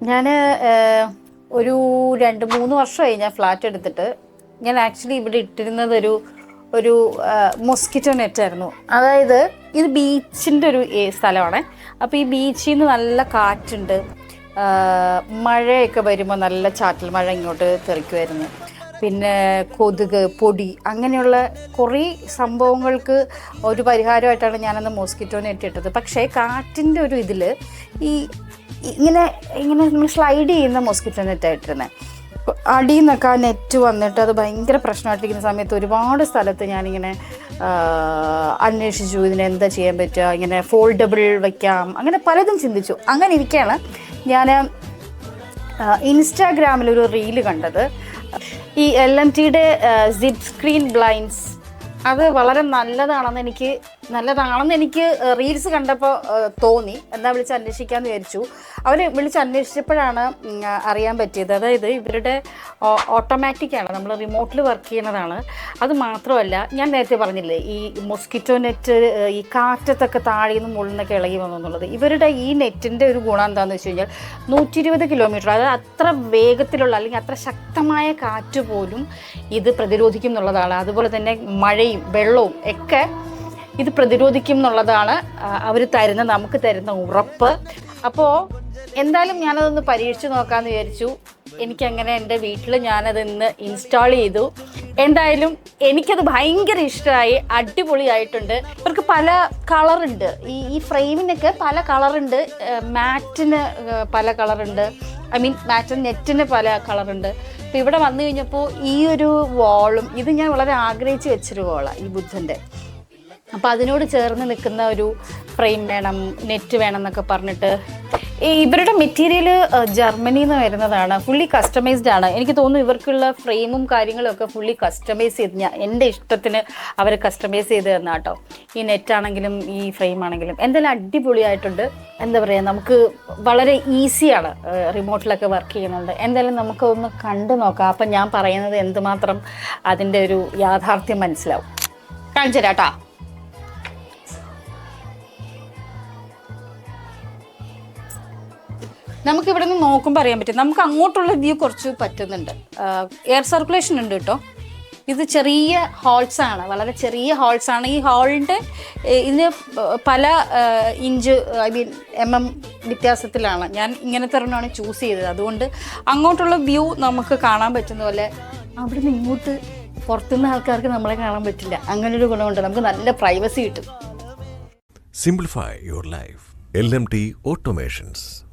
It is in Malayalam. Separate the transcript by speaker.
Speaker 1: ഞാൻ ഒരു 2-3 വർഷമായി ഞാൻ ഫ്ലാറ്റ് എടുത്തിട്ട്. ഞാൻ ആക്ച്വലി ഇവിടെ ഇട്ടിരുന്നത് ഒരു മൊസ്കിറ്റോ നെറ്റായിരുന്നു. അതായത് ഇത് ബീച്ചിൻ്റെ ഒരു സ്ഥലമാണ്. അപ്പോൾ ഈ ബീച്ചിൽ നിന്ന് നല്ല കാറ്റുണ്ട്, മഴയൊക്കെ വരുമ്പോൾ നല്ല ചാറ്റൽ മഴ ഇങ്ങോട്ട് തെറിക്കുമായിരുന്നു. പിന്നെ കൊതുക്, പൊടി, അങ്ങനെയുള്ള കുറേ സംഭവങ്ങൾക്ക് ഒരു പരിഹാരമായിട്ടാണ് ഞാനന്ന് മോസ്കിറ്റോ നെറ്റ് ഇട്ടത്. പക്ഷേ കാറ്റിൻ്റെ ഒരു ഇതിൽ ഈ ഇങ്ങനെ നമ്മൾ സ്ലൈഡ് ചെയ്യുന്ന മോസ്കിറ്റോ നെറ്റായിട്ടിരുന്നത്. അടിയിൽ നിന്നൊക്കെ ആ നെറ്റ് വന്നിട്ട് അത് ഭയങ്കര പ്രശ്നമായിട്ടിരിക്കുന്ന സമയത്ത് ഒരുപാട് സ്ഥലത്ത് ഞാനിങ്ങനെ അന്വേഷിച്ചു ഇതിനെന്താ ചെയ്യാൻ പറ്റുക, ഇങ്ങനെ ഫോൾഡബിൾ വയ്ക്കാം, അങ്ങനെ പലതും ചിന്തിച്ചു. അങ്ങനെ ഇരിക്കുകയാണ് ഞാൻ ഇൻസ്റ്റാഗ്രാമിലൊരു റീല് കണ്ടത്. ഈ LMTയുടെ സിപ്സ്ക്രീൻ ബ്ലൈൻഡ്സ് അത് വളരെ നല്ലതാണെന്ന് എനിക്ക് റീൽസ് കണ്ടപ്പോൾ തോന്നി. എന്താ വിളിച്ച് അന്വേഷിക്കാമെന്ന് വിചാരിച്ചു. അവർ വിളിച്ച് അന്വേഷിച്ചപ്പോഴാണ് അറിയാൻ പറ്റിയത്. അതായത് ഇവരുടെ ഓട്ടോമാറ്റിക്കാണ്, നമ്മൾ റിമോട്ടിൽ വർക്ക് ചെയ്യുന്നതാണ്. അത് മാത്രമല്ല, ഞാൻ നേരത്തെ പറഞ്ഞില്ലേ ഈ മൊസ്കിറ്റോ നെറ്റ് ഈ കാറ്റത്തൊക്കെ താഴെ നിന്ന് മുകളിൽ നിന്നൊക്കെ ഇളകി വന്നു എന്നുള്ളത്. ഇവരുടെ ഈ നെറ്റിൻ്റെ ഒരു ഗുണം എന്താണെന്ന് വെച്ച് കഴിഞ്ഞാൽ 120 കിലോമീറ്റർ, അതായത് അത്ര വേഗത്തിലുള്ള അല്ലെങ്കിൽ അത്ര ശക്തമായ കാറ്റ് പോലും ഇത് പ്രതിരോധിക്കും എന്നുള്ളതാണ്. അതുപോലെ തന്നെ മഴയും വെള്ളവും ഒക്കെ ഇത് പ്രതിരോധിക്കും എന്നുള്ളതാണ് നമുക്ക് തരുന്ന ഉറപ്പ്. അപ്പോൾ എന്തായാലും ഞാനതൊന്ന് പരീക്ഷിച്ച് നോക്കാമെന്ന് വിചാരിച്ചു. എനിക്കങ്ങനെ എൻ്റെ വീട്ടിൽ ഞാനതിന്ന് ഇൻസ്റ്റാൾ ചെയ്തു. എന്തായാലും എനിക്കത് ഭയങ്കര ഇഷ്ടമായി, അടിപൊളിയായിട്ടുണ്ട്. ഇവർക്ക് പല കളറുണ്ട്, ഈ ഫ്രെയിമിനൊക്കെ പല കളറുണ്ട്, മാറ്റിന് പല കളറുണ്ട്, മാറ്റിന് നെറ്റിന് പല കളറുണ്ട്. അപ്പോൾ ഇവിടെ വന്നു കഴിഞ്ഞപ്പോൾ ഈ ഒരു വാളും ഇത് ഞാൻ വളരെ ആഗ്രഹിച്ച് വെച്ചൊരു വാളാണ്, ഈ ബുദ്ധൻ്റെ. അപ്പോൾ അതിനോട് ചേർന്ന് നിൽക്കുന്ന ഒരു ഫ്രെയിം വേണം, നെറ്റ് വേണം എന്നൊക്കെ പറഞ്ഞിട്ട്. ഇവരുടെ മെറ്റീരിയൽ ജർമ്മനിയിൽ നിന്ന് വരുന്നതാണ്, ഫുള്ളി കസ്റ്റമൈസ്ഡ് ആണ്. എനിക്ക് തോന്നുന്നു ഇവർക്കുള്ള ഫ്രെയിമും കാര്യങ്ങളും ഒക്കെ ഫുള്ളി കസ്റ്റമൈസ് ചെയ്ത് എൻ്റെ ഇഷ്ടത്തിന് അവർ കസ്റ്റമൈസ് ചെയ്ത് തന്ന കേട്ടോ. ഈ നെറ്റാണെങ്കിലും ഈ ഫ്രെയിം ആണെങ്കിലും എന്തായാലും അടിപൊളിയായിട്ടുണ്ട്. എന്താ പറയുക, നമുക്ക് വളരെ ഈസിയാണ് റിമോട്ടിലൊക്കെ വർക്ക് ചെയ്യുന്നുണ്ട്. എന്തായാലും നമുക്കൊന്ന് കണ്ടു നോക്കാം. അപ്പം ഞാൻ പറയുന്നത് എന്തുമാത്രം അതിൻ്റെ ഒരു യാഥാർത്ഥ്യം മനസ്സിലാവും. കാണിച്ചു തരാം കേട്ടോ. നമുക്കിവിടെ നിന്ന് നോക്കുമ്പോൾ അറിയാൻ പറ്റും, നമുക്ക് അങ്ങോട്ടുള്ള വ്യൂ കുറച്ച് പറ്റുന്നുണ്ട്. എയർ സർക്കുലേഷൻ ഉണ്ട് കേട്ടോ. ഇത് ചെറിയ ഹോൾസാണ്, വളരെ ചെറിയ ഹോൾസാണ്. ഈ ഹോളിൻ്റെ ഇതിന് പല ഇഞ്ച് mm വ്യത്യാസത്തിലാണ് ഞാൻ ഇങ്ങനത്തെ ഒരെണ്ണമാണ് ചൂസ് ചെയ്തത്. അതുകൊണ്ട് അങ്ങോട്ടുള്ള വ്യൂ നമുക്ക് കാണാൻ പറ്റുന്ന പോലെ അവിടെ നിന്ന് ഇങ്ങോട്ട് പുറത്തുനിന്ന് ആൾക്കാർക്ക് നമ്മളെ കാണാൻ പറ്റില്ല. അങ്ങനൊരു ഗുണമുണ്ട്, നമുക്ക് നല്ല പ്രൈവസി കിട്ടും.
Speaker 2: Simplify your life. LMT Automations.